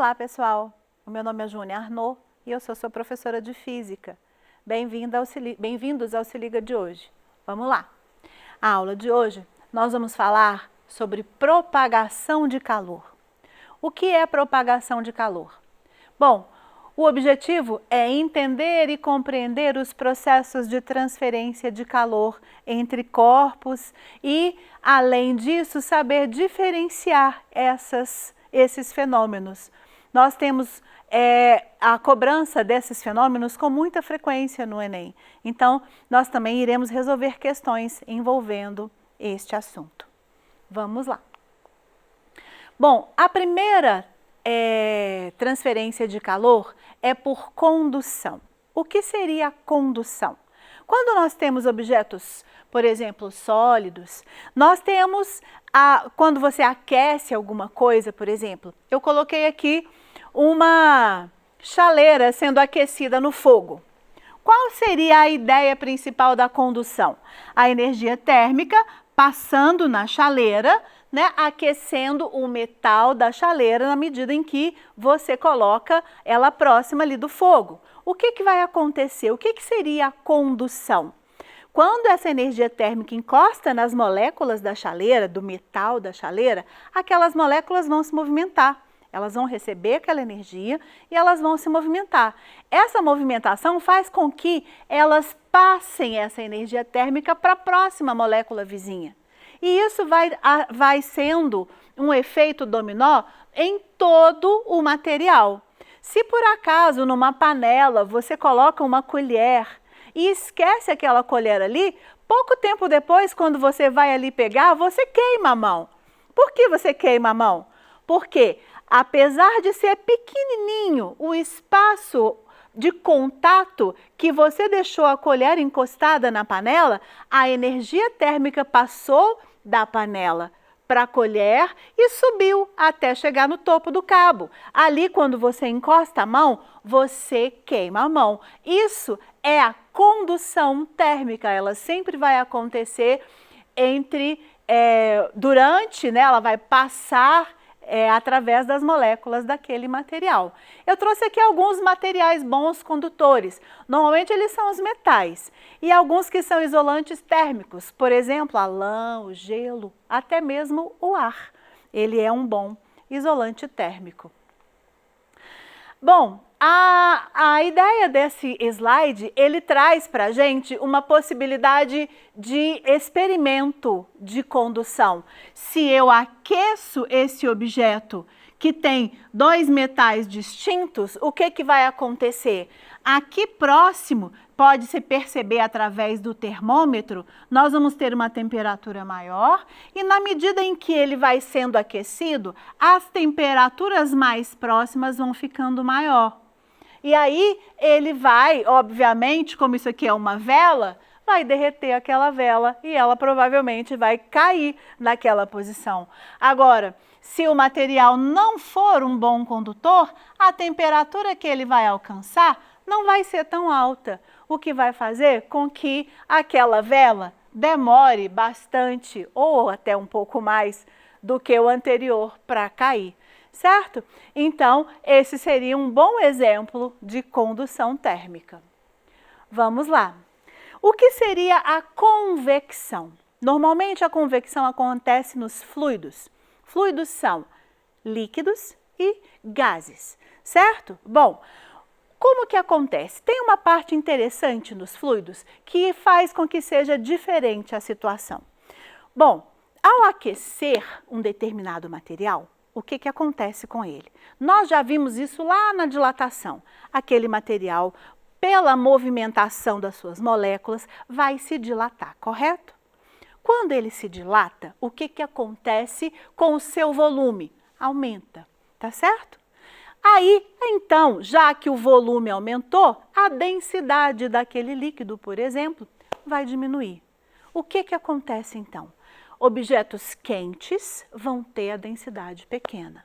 Olá, pessoal! O meu nome é Júnia Arnaud e eu sou sua professora de Física. Bem-vindos ao Se Liga de hoje. Vamos lá! A aula de hoje nós vamos falar sobre propagação de calor. O que é propagação de calor? Bom, o objetivo é entender e compreender os processos de transferência de calor entre corpos e, além disso, saber diferenciar esses fenômenos. Nós temos a cobrança desses fenômenos com muita frequência no Enem. Então, nós também iremos resolver questões envolvendo este assunto. Vamos lá. Bom, a primeira transferência de calor é por condução. O que seria a condução? Quando nós temos objetos, por exemplo, sólidos, nós temos, quando você aquece alguma coisa, por exemplo, eu coloquei aqui uma chaleira sendo aquecida no fogo. Qual seria a ideia principal da condução? A energia térmica passando na chaleira, né, aquecendo o metal da chaleira na medida em que você coloca ela próxima ali do fogo. O que vai acontecer? O que seria a condução? Quando essa energia térmica encosta nas moléculas da chaleira, do metal da chaleira, aquelas moléculas vão se movimentar. Elas vão receber aquela energia e elas vão se movimentar. Essa movimentação faz com que elas passem essa energia térmica para a próxima molécula vizinha. E isso vai sendo um efeito dominó em todo o material. Se por acaso numa panela você coloca uma colher e esquece aquela colher ali, pouco tempo depois, quando você vai ali pegar, você queima a mão. Por que você queima a mão? Porque apesar de ser pequenininho o espaço de contato que você deixou a colher encostada na panela, a energia térmica passou da panela para a colher e subiu até chegar no topo do cabo. Ali, quando você encosta a mão, você queima a mão. Isso é a condução térmica, ela sempre vai acontecer durante, né, ela vai passar através das moléculas daquele material. Eu trouxe aqui alguns materiais bons condutores. Normalmente eles são os metais e alguns que são isolantes térmicos, por exemplo, a lã, o gelo, até mesmo o ar. Ele é um bom isolante térmico. Bom, a ideia desse slide, ele traz para a gente uma possibilidade de experimento de condução. Se eu aqueço esse objeto que tem dois metais distintos, o que vai acontecer? Aqui próximo, pode-se perceber através do termômetro, nós vamos ter uma temperatura maior e na medida em que ele vai sendo aquecido, as temperaturas mais próximas vão ficando maior. E aí ele vai, obviamente, como isso aqui é uma vela, vai derreter aquela vela e ela provavelmente vai cair naquela posição. Agora, se o material não for um bom condutor, a temperatura que ele vai alcançar não vai ser tão alta, o que vai fazer com que aquela vela demore bastante ou até um pouco mais do que o anterior para cair, certo? Então, esse seria um bom exemplo de condução térmica. Vamos lá. O que seria a convecção? Normalmente a convecção acontece nos fluidos. Fluidos são líquidos e gases, certo? Bom, como que acontece? Tem uma parte interessante nos fluidos que faz com que seja diferente a situação. Bom, ao aquecer um determinado material, o que acontece com ele? Nós já vimos isso lá na dilatação. Aquele material, pela movimentação das suas moléculas, vai se dilatar, correto? Quando ele se dilata, o que acontece com o seu volume? Aumenta, tá certo? Aí, então, já que o volume aumentou, a densidade daquele líquido, por exemplo, vai diminuir. O que acontece então? Objetos quentes vão ter a densidade pequena.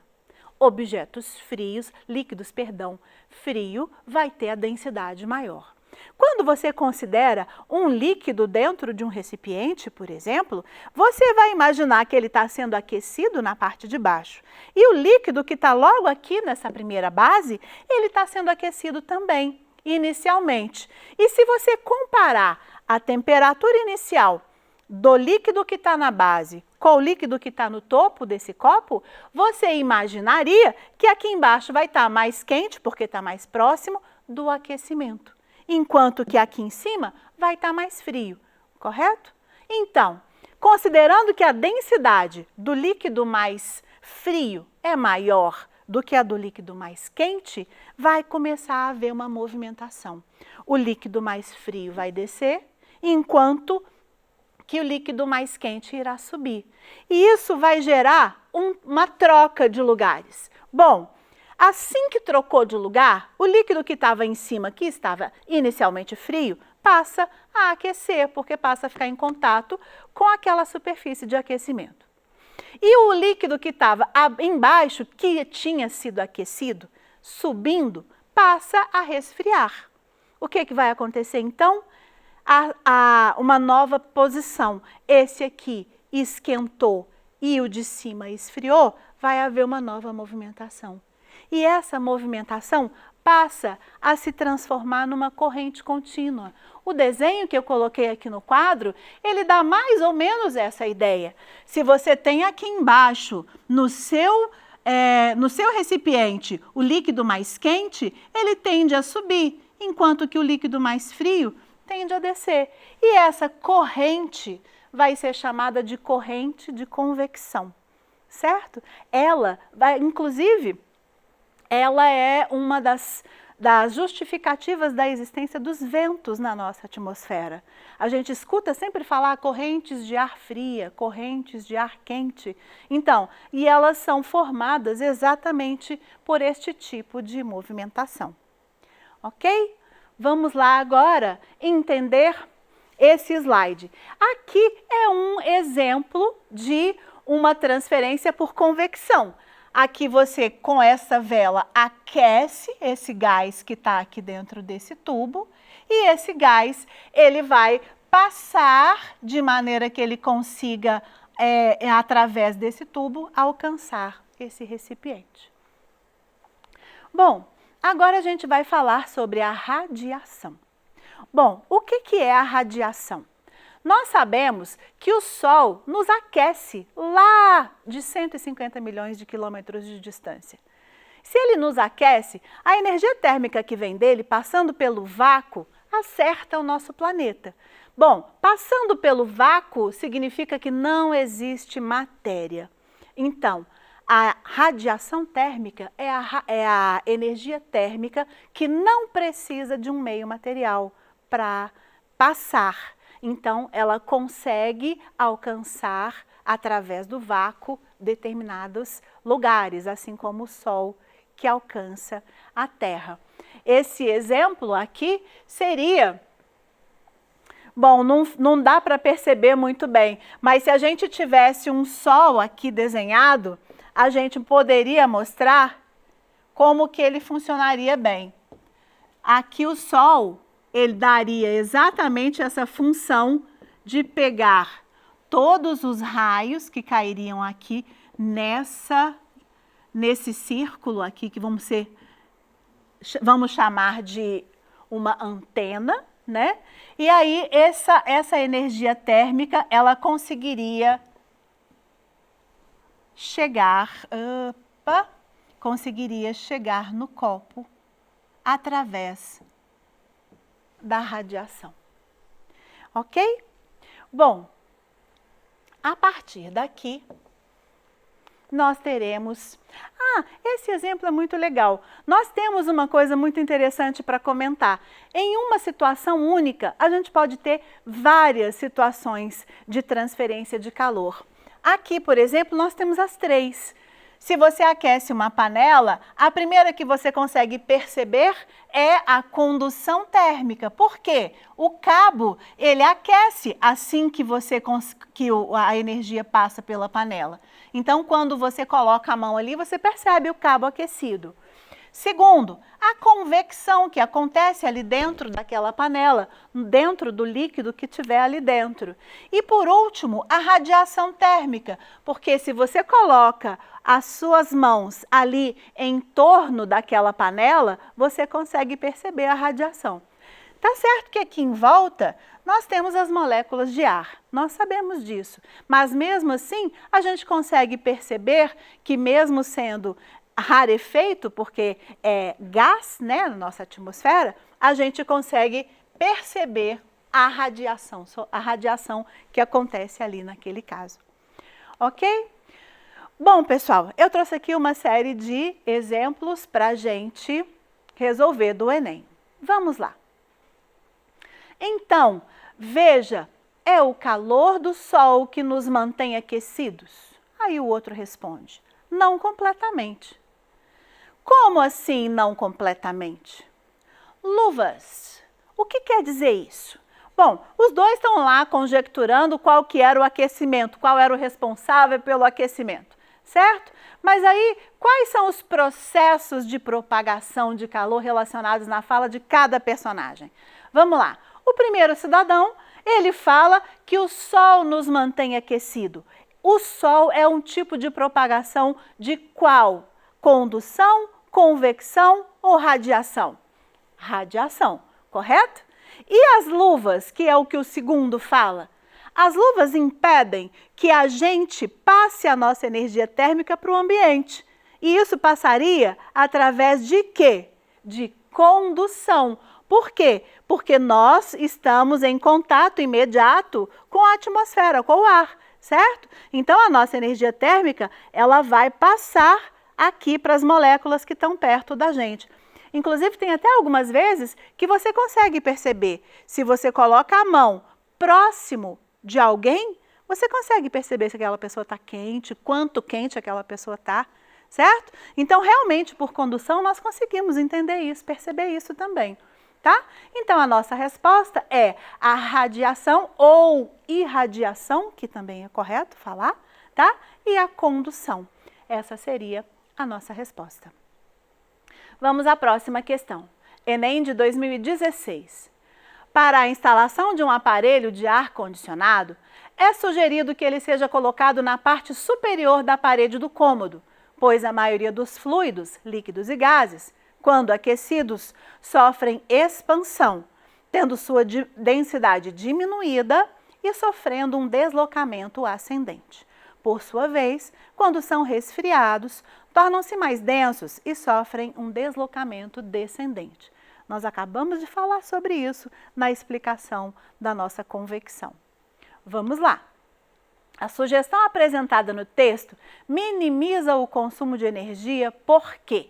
Objetos frios, líquidos, perdão, frio, vai ter a densidade maior. Quando você considera um líquido dentro de um recipiente, por exemplo, você vai imaginar que ele está sendo aquecido na parte de baixo. E o líquido que está logo aqui nessa primeira base, ele está sendo aquecido também, inicialmente. E se você comparar a temperatura inicial do líquido que está na base com o líquido que está no topo desse copo, você imaginaria que aqui embaixo vai estar mais quente, porque está mais próximo do aquecimento, enquanto que aqui em cima vai estar mais frio, correto? Então, considerando que a densidade do líquido mais frio é maior do que a do líquido mais quente, vai começar a haver uma movimentação. O líquido mais frio vai descer, enquanto que o líquido mais quente irá subir. E isso vai gerar uma troca de lugares. Bom, assim que trocou de lugar, o líquido que estava em cima, que estava inicialmente frio, passa a aquecer, porque passa a ficar em contato com aquela superfície de aquecimento. E o líquido que estava embaixo, que tinha sido aquecido, subindo, passa a resfriar. O que vai acontecer então? Uma nova posição. Esse aqui esquentou e o de cima esfriou, vai haver uma nova movimentação. E essa movimentação passa a se transformar numa corrente contínua. O desenho que eu coloquei aqui no quadro, ele dá mais ou menos essa ideia. Se você tem aqui embaixo, no seu recipiente, o líquido mais quente, ele tende a subir, enquanto que o líquido mais frio tende a descer. E essa corrente vai ser chamada de corrente de convecção, certo? Ela vai, inclusive, ela é uma das justificativas da existência dos ventos na nossa atmosfera. A gente escuta sempre falar correntes de ar fria, correntes de ar quente. Então, e elas são formadas exatamente por este tipo de movimentação. Ok? Vamos lá agora entender esse slide. Aqui é um exemplo de uma transferência por convecção. Aqui você, com essa vela, aquece esse gás que está aqui dentro desse tubo e esse gás, ele vai passar de maneira que ele consiga, através desse tubo, alcançar esse recipiente. Bom, agora a gente vai falar sobre a radiação. Bom, o que é a radiação? Nós sabemos que o Sol nos aquece lá de 150 milhões de quilômetros de distância. Se ele nos aquece, a energia térmica que vem dele, passando pelo vácuo, acerta o nosso planeta. Bom, passando pelo vácuo significa que não existe matéria. Então, a radiação térmica é a energia térmica que não precisa de um meio material para passar. Então, ela consegue alcançar, através do vácuo, determinados lugares, assim como o Sol que alcança a Terra. Esse exemplo aqui seria... Bom, não dá para perceber muito bem, mas se a gente tivesse um Sol aqui desenhado, a gente poderia mostrar como que ele funcionaria bem. Aqui o Sol, ele daria exatamente essa função de pegar todos os raios que cairiam aqui nesse círculo aqui, que vamos chamar de uma antena, né? E aí essa energia térmica, ela conseguiria chegar no copo através da radiação. Ok? Bom, a partir daqui, nós teremos... esse exemplo é muito legal. Nós temos uma coisa muito interessante para comentar. Em uma situação única, a gente pode ter várias situações de transferência de calor. Aqui, por exemplo, nós temos as três. Se você aquece uma panela, a primeira que você consegue perceber é a condução térmica. Por quê? O cabo, ele aquece assim que a energia passa pela panela. Então, quando você coloca a mão ali, você percebe o cabo aquecido. Segundo, a convecção que acontece ali dentro daquela panela, dentro do líquido que tiver ali dentro. E por último, a radiação térmica, porque se você coloca as suas mãos ali em torno daquela panela, você consegue perceber a radiação. Tá certo que aqui em volta nós temos as moléculas de ar, nós sabemos disso, mas mesmo assim a gente consegue perceber que mesmo sendo rarefeito, porque é gás, né, na nossa atmosfera, a gente consegue perceber a radiação que acontece ali naquele caso. Ok? Bom, pessoal, eu trouxe aqui uma série de exemplos para a gente resolver do Enem. Vamos lá. Então, veja, é o calor do sol que nos mantém aquecidos? Aí o outro responde, não completamente. Como assim não completamente? Luvas. O que quer dizer isso? Bom, os dois estão lá conjecturando qual que era o aquecimento, qual era o responsável pelo aquecimento, certo? Mas aí, quais são os processos de propagação de calor relacionados na fala de cada personagem? Vamos lá. O primeiro cidadão, ele fala que o sol nos mantém aquecido. O sol é um tipo de propagação de qual? Condução, convecção ou radiação? Radiação, correto? E as luvas, que é o que o segundo fala? As luvas impedem que a gente passe a nossa energia térmica para o ambiente. E isso passaria através de quê? De condução. Por quê? Porque nós estamos em contato imediato com a atmosfera, com o ar, certo? Então, a nossa energia térmica, ela vai passar aqui para as moléculas que estão perto da gente. Inclusive, tem até algumas vezes que você consegue perceber. Se você coloca a mão próximo de alguém, você consegue perceber se aquela pessoa está quente, quanto quente aquela pessoa está, certo? Então, realmente, por condução, nós conseguimos entender isso, perceber isso também. Tá? Então, a nossa resposta é a radiação ou irradiação, que também é correto falar, tá? E a condução. Essa seria a nossa resposta. Vamos à próxima questão. Enem de 2016. Para a instalação de um aparelho de ar-condicionado, é sugerido que ele seja colocado na parte superior da parede do cômodo, pois a maioria dos fluidos, líquidos e gases, quando aquecidos, sofrem expansão, tendo sua densidade diminuída e sofrendo um deslocamento ascendente. Por sua vez, quando são resfriados, tornam-se mais densos e sofrem um deslocamento descendente. Nós acabamos de falar sobre isso na explicação da nossa convecção. Vamos lá. A sugestão apresentada no texto minimiza o consumo de energia por quê?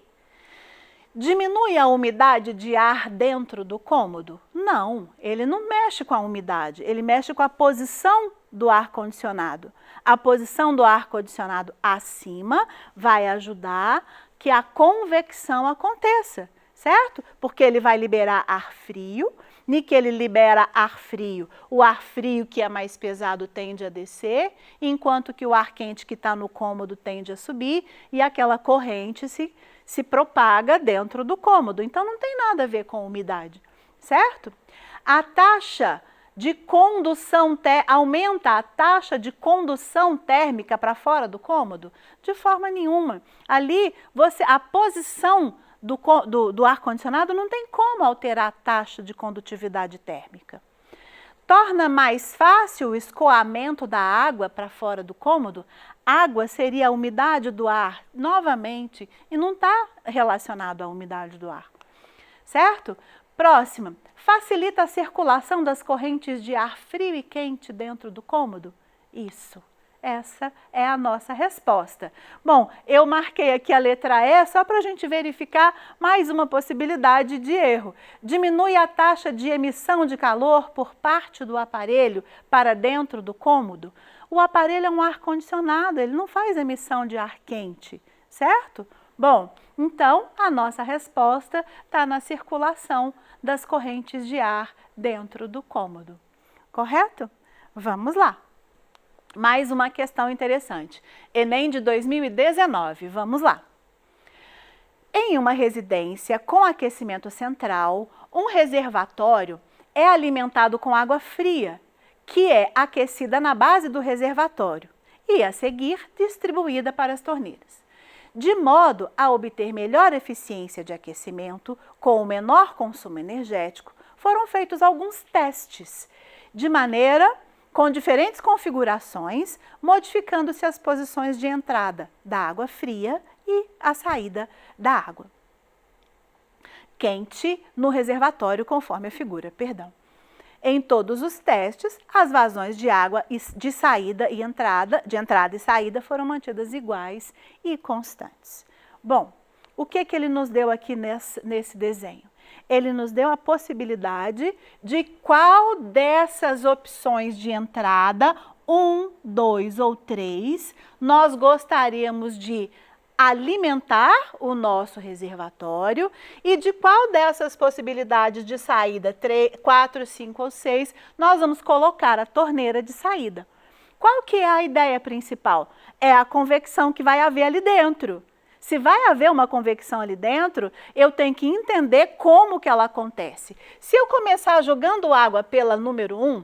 Diminui a umidade de ar dentro do cômodo? Não, ele não mexe com a umidade, ele mexe com a posição do ar-condicionado. A posição do ar-condicionado acima vai ajudar que a convecção aconteça, certo? Porque ele vai liberar ar frio, e que ele libera ar frio, o ar frio que é mais pesado tende a descer, enquanto que o ar quente que está no cômodo tende a subir e aquela corrente se propaga dentro do cômodo. Então, não tem nada a ver com umidade, certo? A taxa de condução, aumenta a taxa de condução térmica para fora do cômodo? De forma nenhuma. Ali, a posição do ar-condicionado não tem como alterar a taxa de condutividade térmica. Torna mais fácil o escoamento da água para fora do cômodo? Água seria a umidade do ar, novamente, e não está relacionado à umidade do ar, certo? Próxima, facilita a circulação das correntes de ar frio e quente dentro do cômodo? Isso. Essa é a nossa resposta. Bom, eu marquei aqui a letra E só para a gente verificar mais uma possibilidade de erro. Diminui a taxa de emissão de calor por parte do aparelho para dentro do cômodo? O aparelho é um ar-condicionado, ele não faz emissão de ar quente, certo? Bom, então a nossa resposta está na circulação das correntes de ar dentro do cômodo, correto? Vamos lá. Mais uma questão interessante. Enem de 2019, vamos lá. Em uma residência com aquecimento central, um reservatório é alimentado com água fria, que é aquecida na base do reservatório e, a seguir, distribuída para as torneiras. De modo a obter melhor eficiência de aquecimento com o menor consumo energético, foram feitos alguns testes, com diferentes configurações, modificando-se as posições de entrada da água fria e a saída da água quente no reservatório, conforme a figura, Em todos os testes, as vazões de água de entrada e saída foram mantidas iguais e constantes. Bom, o que ele nos deu aqui nesse desenho? Ele nos deu a possibilidade de qual dessas opções de entrada, 1, 2 ou 3, nós gostaríamos de alimentar o nosso reservatório e de qual dessas possibilidades de saída, 4, 5 ou 6, nós vamos colocar a torneira de saída. Qual que é a ideia principal? É a convecção que vai haver ali dentro. Se vai haver uma convecção ali dentro, eu tenho que entender como que ela acontece. Se eu começar jogando água pela número 1,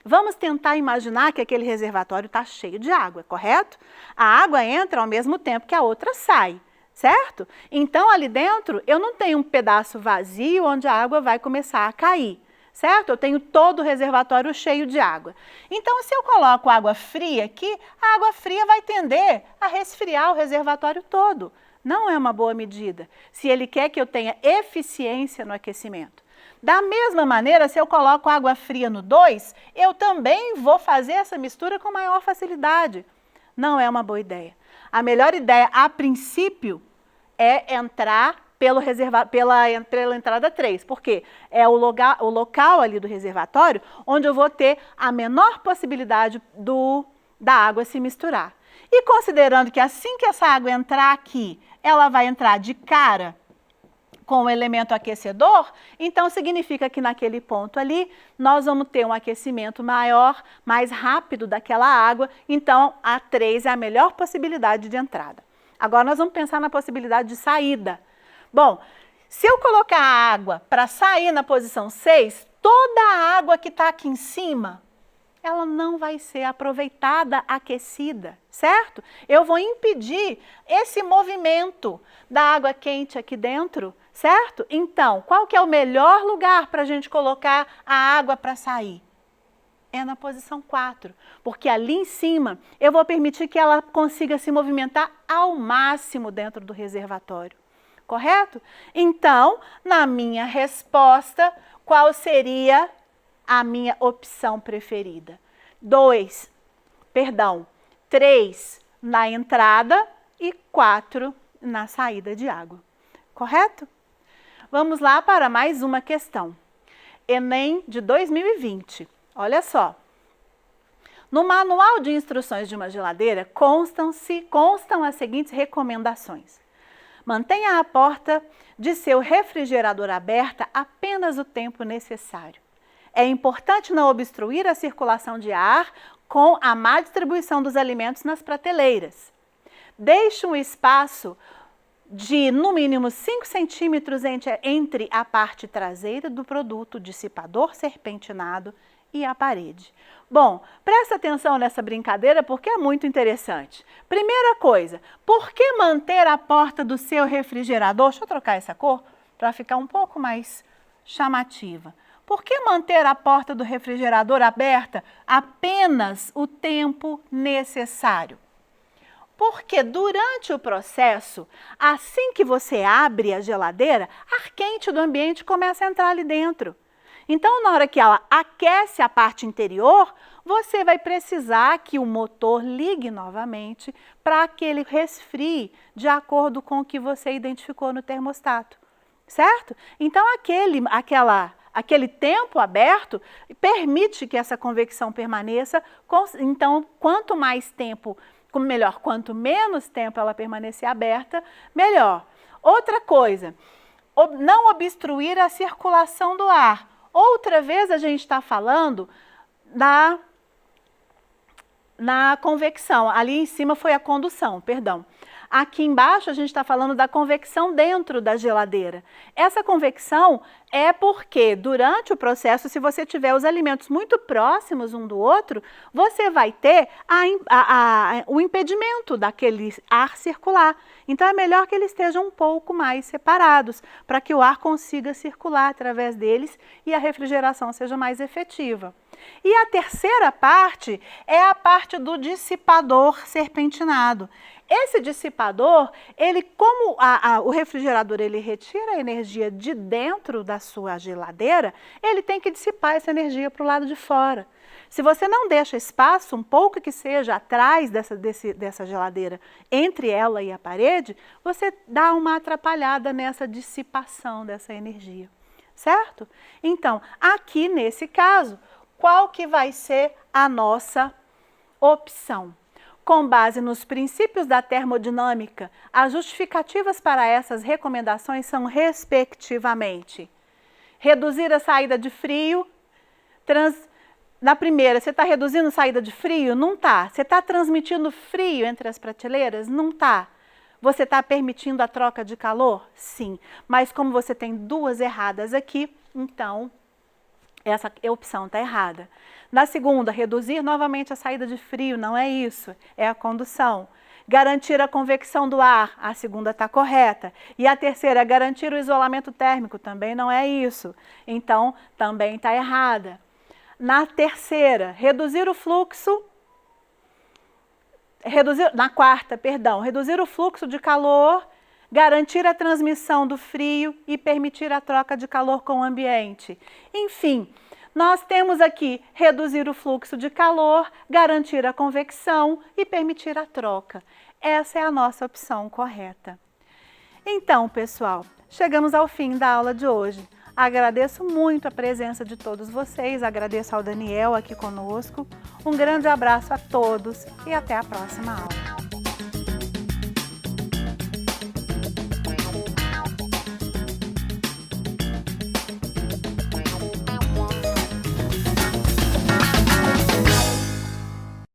vamos tentar imaginar que aquele reservatório está cheio de água, correto? A água entra ao mesmo tempo que a outra sai, certo? Então, ali dentro, eu não tenho um pedaço vazio onde a água vai começar a cair, certo? Eu tenho todo o reservatório cheio de água. Então, se eu coloco água fria aqui, a água fria vai tender a resfriar o reservatório todo. Não é uma boa medida, se ele quer que eu tenha eficiência no aquecimento. Da mesma maneira, se eu coloco água fria no 2, eu também vou fazer essa mistura com maior facilidade. Não é uma boa ideia. A melhor ideia, a princípio, é entrar pela entrada 3, porque é o local ali do reservatório onde eu vou ter a menor possibilidade da água se misturar. E considerando que assim que essa água entrar aqui, ela vai entrar de cara com o elemento aquecedor, então significa que naquele ponto ali, nós vamos ter um aquecimento maior, mais rápido daquela água, então a 3 é a melhor possibilidade de entrada. Agora nós vamos pensar na possibilidade de saída. Bom, se eu colocar a água para sair na posição 6, toda a água que está aqui em cima, ela não vai ser aproveitada, aquecida, certo? Eu vou impedir esse movimento da água quente aqui dentro, certo? Então, qual que é o melhor lugar para a gente colocar a água para sair? É na posição 4, porque ali em cima eu vou permitir que ela consiga se movimentar ao máximo dentro do reservatório, correto? Então, na minha resposta, qual seria a minha opção preferida? 3 na entrada e 4 na saída de água, correto? Vamos lá para mais uma questão. Enem de 2020. Olha só. No manual de instruções de uma geladeira constam as seguintes recomendações. Mantenha a porta de seu refrigerador aberta apenas o tempo necessário. É importante não obstruir a circulação de ar com a má distribuição dos alimentos nas prateleiras. Deixe um espaço de no mínimo 5 centímetros entre a parte traseira do produto dissipador serpentinado e a parede. Bom, presta atenção nessa brincadeira porque é muito interessante. Primeira coisa, por que manter a porta do seu refrigerador? Deixa eu trocar essa cor para ficar um pouco mais chamativa. Por que manter a porta do refrigerador aberta apenas o tempo necessário? Porque durante o processo, assim que você abre a geladeira, ar quente do ambiente começa a entrar ali dentro. Então, na hora que ela aquece a parte interior, você vai precisar que o motor ligue novamente para que ele resfrie de acordo com o que você identificou no termostato, certo? Então, aquele tempo aberto permite que essa convecção permaneça. Então, quanto menos tempo ela permanecer aberta, melhor. Outra coisa, não obstruir a circulação do ar. Outra vez a gente está falando na convecção, ali em cima foi a condução, perdão. Aqui embaixo a gente está falando da convecção dentro da geladeira. Essa convecção é porque durante o processo, se você tiver os alimentos muito próximos um do outro, você vai ter o impedimento daquele ar circular. Então é melhor que eles estejam um pouco mais separados, para que o ar consiga circular através deles e a refrigeração seja mais efetiva. E a terceira parte é a parte do dissipador serpentinado. Esse dissipador, ele, como o refrigerador ele retira a energia de dentro da sua geladeira, ele tem que dissipar essa energia para o lado de fora. Se você não deixa espaço, um pouco que seja atrás dessa geladeira, entre ela e a parede, você dá uma atrapalhada nessa dissipação dessa energia, certo? Então, aqui nesse caso, qual que vai ser a nossa opção? Com base nos princípios da termodinâmica, as justificativas para essas recomendações são, respectivamente, reduzir a saída de frio. Na primeira, você está reduzindo a saída de frio? Não está. Você está transmitindo frio entre as prateleiras? Não está. Você está permitindo a troca de calor? Sim. Mas como você tem duas erradas aqui, então essa opção está errada. Na segunda, reduzir novamente a saída de frio, não é isso, é a condução. Garantir a convecção do ar, a segunda está correta. E a terceira, garantir o isolamento térmico, também não é isso. Então, também está errada. Na terceira, reduzir o fluxo, reduzir o fluxo de calor, garantir a transmissão do frio e permitir a troca de calor com o ambiente. Enfim, nós temos aqui reduzir o fluxo de calor, garantir a convecção e permitir a troca. Essa é a nossa opção correta. Então, pessoal, chegamos ao fim da aula de hoje. Agradeço muito a presença de todos vocês, agradeço ao Daniel aqui conosco. Um grande abraço a todos e até a próxima aula.